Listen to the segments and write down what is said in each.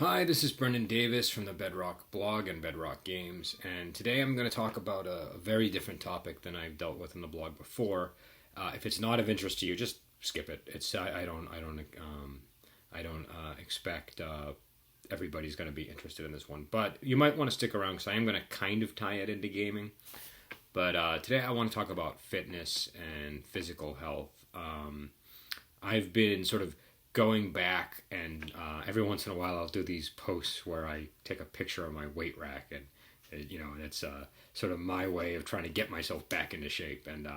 Hi, this is Brendan Davis from the Bedrock blog and Bedrock Games, and today I'm going to talk about a very different topic than I've dealt with in the blog before. If it's not of interest to you, just skip it. I don't expect everybody's going to be interested in this one, but you might want to stick around because I am going to kind of tie it into gaming. But today I want to talk about fitness and physical health. I've been sort of going back, and every once in a while I'll do these posts where I take a picture of my weight rack, and it's sort of my way of trying to get myself back into shape. And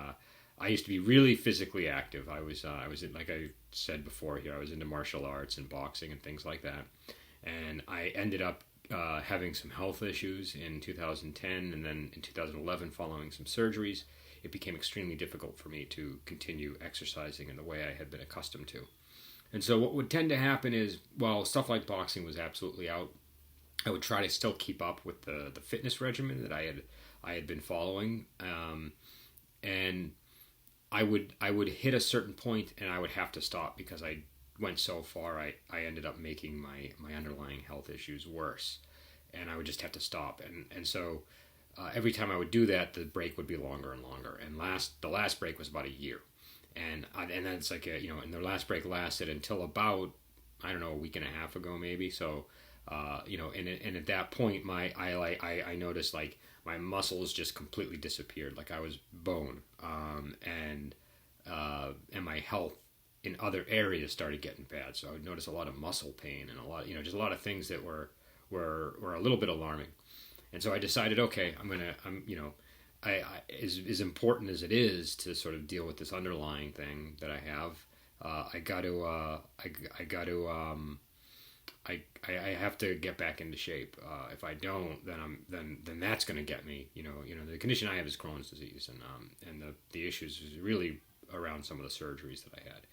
I used to be really physically active. I was in, like I said before here, I was into martial arts and boxing and things like that. And I ended up having some health issues in 2010, and then in 2011, following some surgeries, it became extremely difficult for me to continue exercising in the way I had been accustomed to. And so what would tend to happen is, while stuff like boxing was absolutely out, I would try to still keep up with the fitness regimen that I had been following, and I would hit a certain point and I would have to stop because I went so far. I ended up making my underlying health issues worse, and I would just have to stop. And so every time I would do that, the break would be longer and longer. And the last break was about a year, and then it's like and the last break lasted until about, I don't know, a week and a half ago maybe. So and at that point I noticed, like, my muscles just completely disappeared, like I was bone, and my health in other areas started getting bad. So I would notice a lot of muscle pain and a lot, just a lot of things that were a little bit alarming. And so I decided, okay, as important as it is to sort of deal with this underlying thing that I have, I have to get back into shape. If I don't, then that's going to get me. The condition I have is Crohn's disease, and the issues is really around some of the surgeries that I had.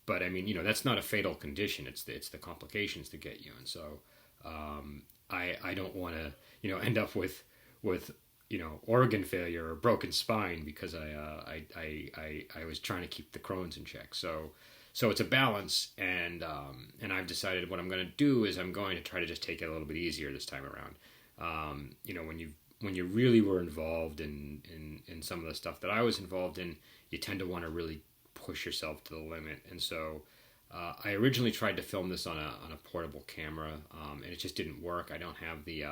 But I mean, that's not a fatal condition. It's the complications that get you. And so I don't want to end up with organ failure or broken spine because I was trying to keep the Crohn's in check. So it's a balance, and I've decided what I'm going to do is I'm going to try to just take it a little bit easier this time around. When you really were involved in some of the stuff that I was involved in, you tend to want to really push yourself to the limit. And so I originally tried to film this on a portable camera, and it just didn't work. I don't think the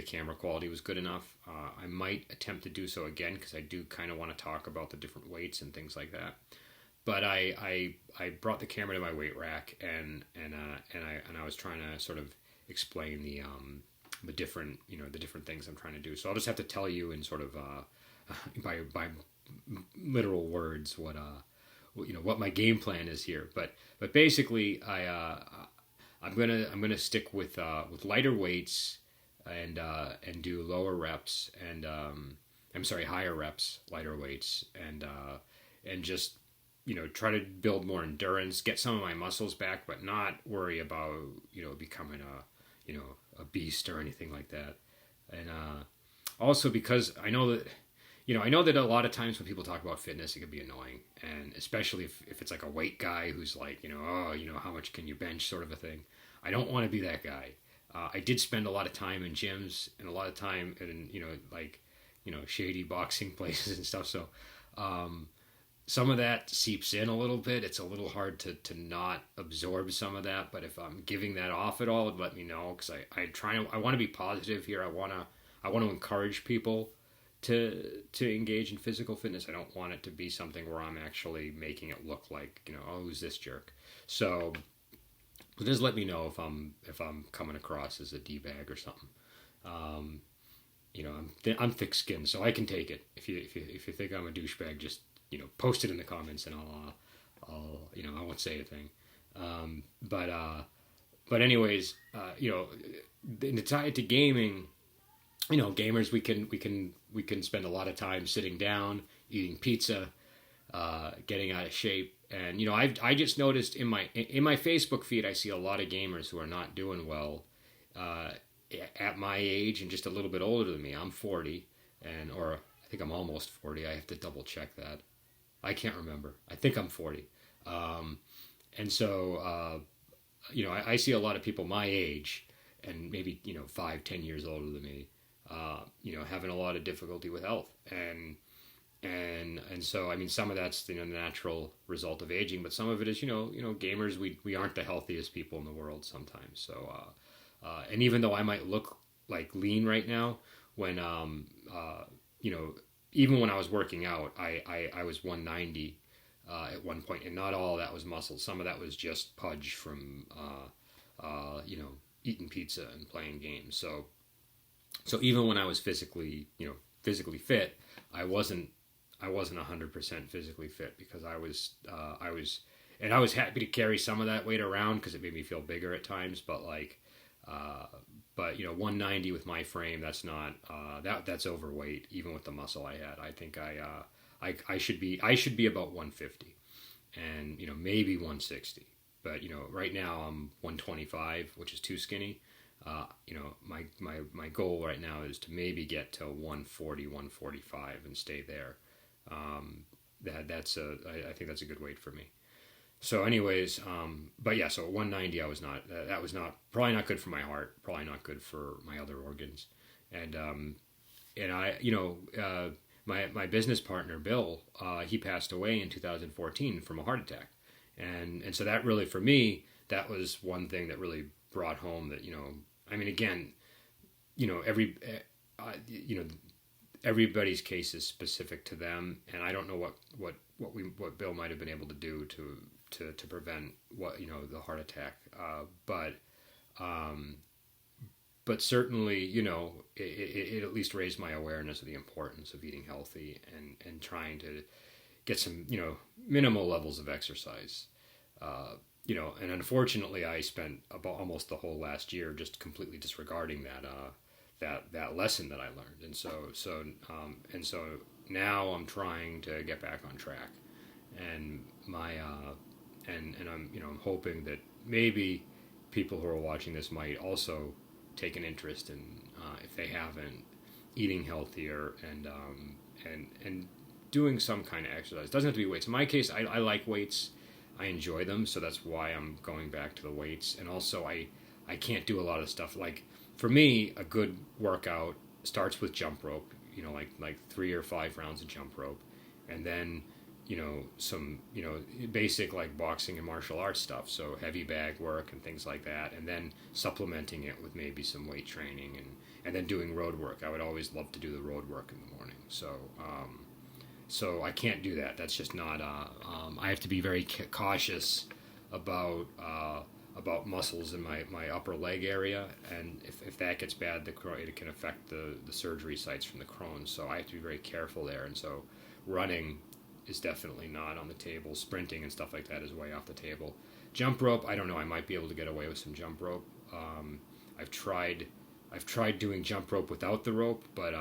camera quality was good enough. I might attempt to do so again because I do kind of want to talk about the different weights and things like that. But I brought the camera to my weight rack, and I was trying to sort of explain the different things I'm trying to do. So I'll just have to tell you in sort of by literal words what my game plan is here. But basically I'm gonna stick with lighter weights and do lower reps, and I'm sorry, higher reps, lighter weights, and just try to build more endurance, get some of my muscles back, but not worry about becoming a beast or anything like that. And also because I know that a lot of times when people talk about fitness, it can be annoying, and especially if it's like a weight guy who's like, how much can you bench, sort of a thing. I don't want to be that guy. I did spend a lot of time in gyms and a lot of time in shady boxing places and stuff. So some of that seeps in a little bit. It's a little hard to not absorb some of that. But if I'm giving that off at all, let me know, because I want to be positive here. I want to encourage people to engage in physical fitness. I don't want it to be something where I'm actually making it look like, oh, who's this jerk? So just let me know if I'm coming across as a d-bag or something. I'm thick-skinned, so I can take it. If you think I'm a douchebag, just post it in the comments, and I won't say a thing. But anyways, to tie it to gaming, gamers, we can spend a lot of time sitting down, eating pizza, getting out of shape. And I just noticed in my Facebook feed, I see a lot of gamers who are not doing well at my age and just a little bit older than me. I'm 40, or I think I'm almost 40. I have to double check that. I can't remember. I think I'm 40. and so I see a lot of people my age and maybe 5, 10 years older than me, having a lot of difficulty with health, and so I mean some of that's the natural result of aging, but some of it is gamers, we aren't the healthiest people in the world sometimes. So and even though I might look like lean right now, when you know even when I was working out, I was 190 at one point, and not all of that was muscle. Some of that was just pudge from eating pizza and playing games. So even when I was physically fit, I wasn't 100% physically fit, because I was happy to carry some of that weight around because it made me feel bigger at times. But 190 with my frame, that's not that's overweight even with the muscle I had. I think I should be about 150, and maybe 160. But right now I'm 125, which is too skinny. My goal right now is to maybe get to 140, 145 and stay there. I think that's a good weight for me. So anyways, but yeah, so at 190 I was not, that was not, probably not good for my heart, probably not good for my other organs. And I, my business partner, Bill, he passed away in 2014 from a heart attack. And so that really, for me, that was one thing that really brought home that, I mean, again, every, everybody's case is specific to them. And I don't know what Bill might have been able to do to prevent the heart attack. But certainly, it at least raised my awareness of the importance of eating healthy and trying to get some, minimal levels of exercise. And unfortunately, I spent about almost the whole last year just completely disregarding that lesson that I learned, and so now I'm trying to get back on track, and I'm hoping that maybe people who are watching this might also take an interest in, if they haven't, eating healthier and doing some kind of exercise. It doesn't have to be weights. In my case, I like weights. I enjoy them, so that's why I'm going back to the weights. And also, I can't do a lot of stuff. Like, for me, a good workout starts with jump rope, like 3 or 5 rounds of jump rope, and then some basic like boxing and martial arts stuff, so heavy bag work and things like that, and then supplementing it with maybe some weight training, and then doing road work. I would always love to do the road work in the morning, so I can't do that. That's just not I have to be very cautious about muscles in my upper leg area, and if that gets bad, it can affect the surgery sites from the Crohn's, so I have to be very careful there. And so running is definitely not on the table. Sprinting and stuff like that is way off the table. Jump rope, I don't know. I might be able to get away with some jump rope. I've tried doing jump rope without the rope, but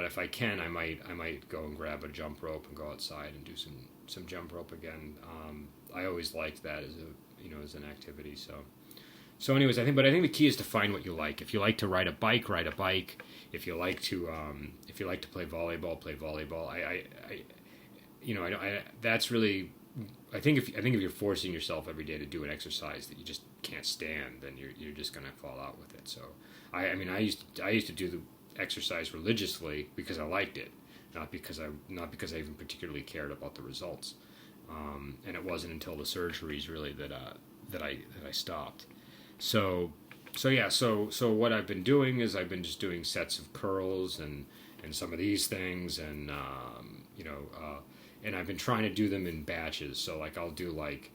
if I can, I might go and grab a jump rope and go outside and do some jump rope again. I always liked that as an activity. So anyways, I think the key is to find what you like. If you like to ride a bike, ride a bike. If you like to play volleyball, play volleyball. That's really, I think if you're forcing yourself every day to do an exercise that you just can't stand, then you're just gonna fall out with it. So I used to do the exercise religiously because I liked it, not because I even particularly cared about the results. And it wasn't until the surgeries really that I stopped. So what I've been doing is I've been just doing sets of curls and some of these things, and and I've been trying to do them in batches. So like I'll do like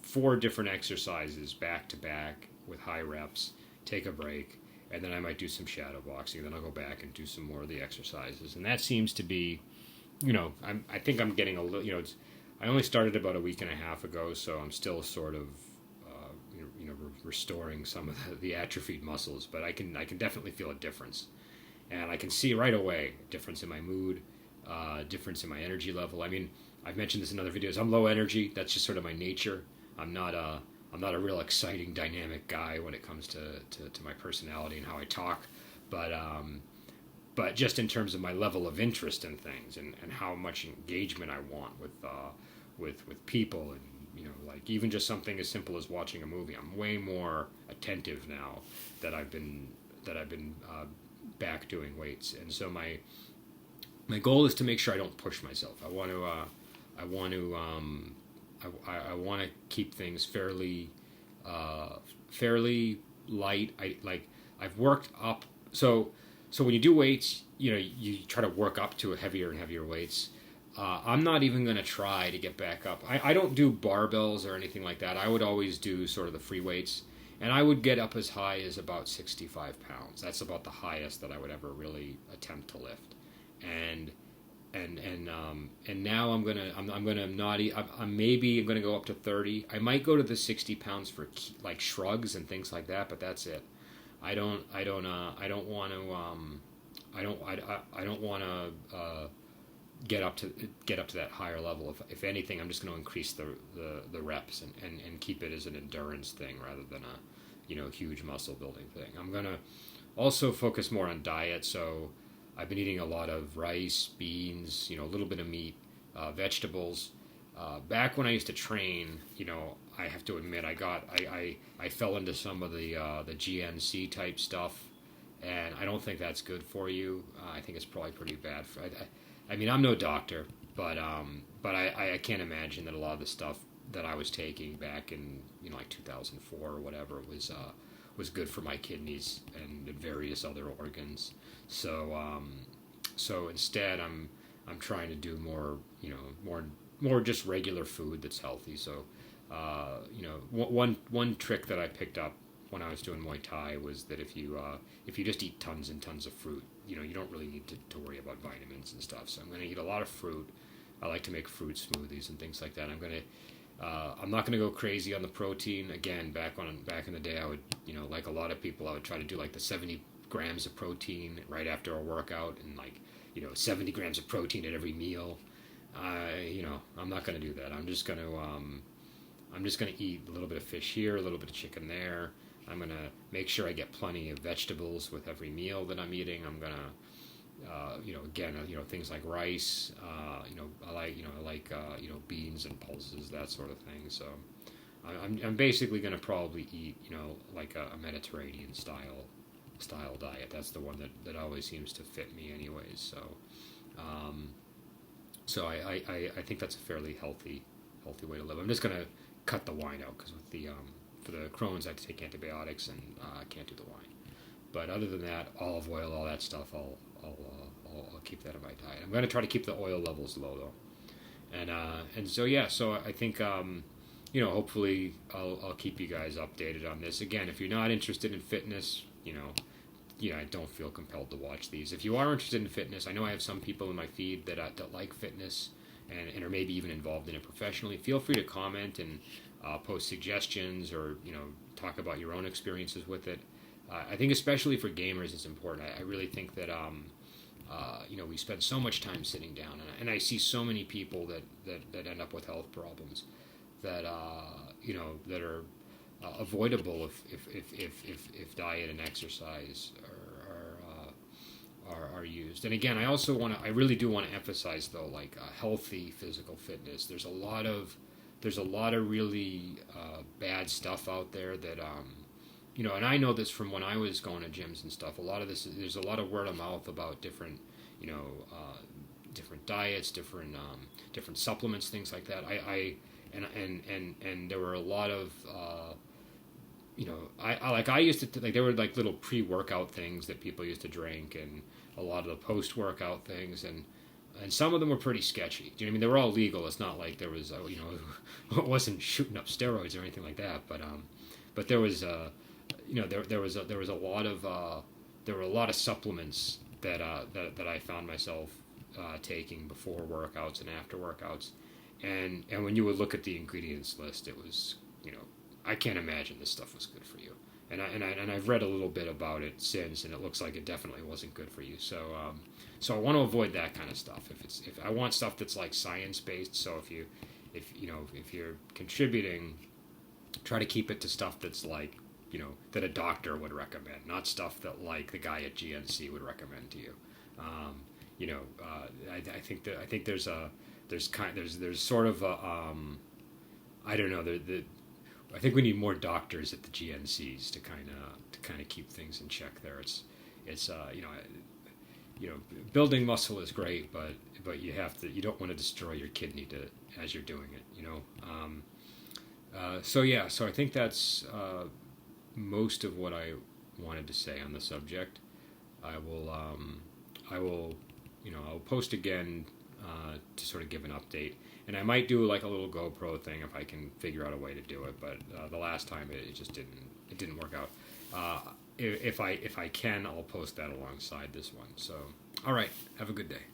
4 different exercises back to back with high reps, take a break, and then I might do some shadow boxing. Then I'll go back and do some more of the exercises, and that seems to be, I think I'm getting a little, I only started about a week and a half ago, so I'm still sort of restoring some of the atrophied muscles, but I can definitely feel a difference, and I can see right away a difference in my mood, difference in my energy level. I mean, I've mentioned this in other videos. I'm low energy. That's just sort of my nature. I'm not a real exciting, dynamic guy when it comes to my personality and how I talk, but just in terms of my level of interest in things and how much engagement I want with people and Like even just something as simple as watching a movie, I'm way more attentive now that I've been back doing weights, and so my goal is to make sure I don't push myself. I want to I want to keep things fairly light. I've worked up. So when you do weights, you try to work up to heavier and heavier weights. I'm not even going to try to get back up. I don't do barbells or anything like that. I would always do sort of the free weights, and I would get up as high as about 65 pounds. That's about the highest that I would ever really attempt to lift. And and now I'm gonna not. I'm gonna go up to 30. I might go to the 60 pounds for like shrugs and things like that, but that's it. I don't want to I don't want to get up to that higher level. If anything, I'm just going to increase the reps and keep it as an endurance thing rather than a huge muscle building thing. I'm going to also focus more on diet. So I've been eating a lot of rice, beans, a little bit of meat, vegetables. Back when I used to train, I have to admit I fell into some of the GNC type stuff, and I don't think that's good for you. I think it's probably pretty bad. I mean, I'm no doctor, but I can't imagine that a lot of the stuff that I was taking back in like 2004 or whatever was good for my kidneys and various other organs. So instead, I'm trying to do more just regular food that's healthy. So one trick that I picked up when I was doing Muay Thai was that if you just eat tons and tons of fruit, you don't really need to worry about vitamins and stuff. So I'm going to eat a lot of fruit. I like to make fruit smoothies and things like that. I'm not going to go crazy on the protein. Again, back in the day, I would, like a lot of people, I would try to do like the 70 grams of protein right after a workout and 70 grams of protein at every meal. I'm not going to do that. I'm just going to eat a little bit of fish here, a little bit of chicken there. I'm going to make sure I get plenty of vegetables with every meal that I'm eating. I'm going to, things like rice. I like beans and pulses, that sort of thing. So I'm basically going to probably eat, like a Mediterranean style diet. That's the one that always seems to fit me, anyways. So I think that's a fairly healthy way to live. I'm just going to cut the wine out because with the for the Crohn's I have to take antibiotics and I can't do the wine. But other than that, olive oil, all that stuff, I'll keep that in my diet. I'm going to try to keep the oil levels low though. And so yeah, so I think hopefully I'll keep you guys updated on this. Again, if you're not interested in fitness, I don't feel compelled to watch these. If you are interested in fitness, I know I have some people in my feed that like fitness and are maybe even involved in it professionally. Feel free to comment and post suggestions or talk about your own experiences with it. I think especially for gamers, it's important. I really think that we spend so much time sitting down, and I see so many people that end up with health problems that that are avoidable if diet and exercise are used. And again, I really do want to emphasize though, like healthy physical fitness. There's a lot of really bad stuff out there that and I know this from when I was going to gyms and stuff. A lot of this, there's a lot of word of mouth about different different diets, different supplements, things like that. And there were a lot of I used to there were like little pre-workout things that people used to drink, and a lot of the post-workout things, and some of them were pretty sketchy. Do you know what I mean? They were all legal. It's not like there was it wasn't shooting up steroids or anything like that. But there was there was a lot of supplements that I found myself taking before workouts and after workouts, and when you would look at the ingredients list, it was I can't imagine this stuff was good for you. And I've read a little bit about it since, and it looks like it definitely wasn't good for you. So I want to avoid that kind of stuff. If I want stuff that's like science based, so if you're contributing, try to keep it to stuff that's like that a doctor would recommend, not stuff that like the guy at GNC would recommend to you. I think there's sort of a I don't know. I think we need more doctors at the GNCs to kind of keep things in check there. It's building muscle is great, but you don't want to destroy your kidney as you're doing it. So I think that's most of what I wanted to say on the subject. I will I'll post again to sort of give an update, and I might do like a little GoPro thing if I can figure out a way to do it. But the last time it just didn't work out. If I can, I'll post that alongside this one. So all right, have a good day.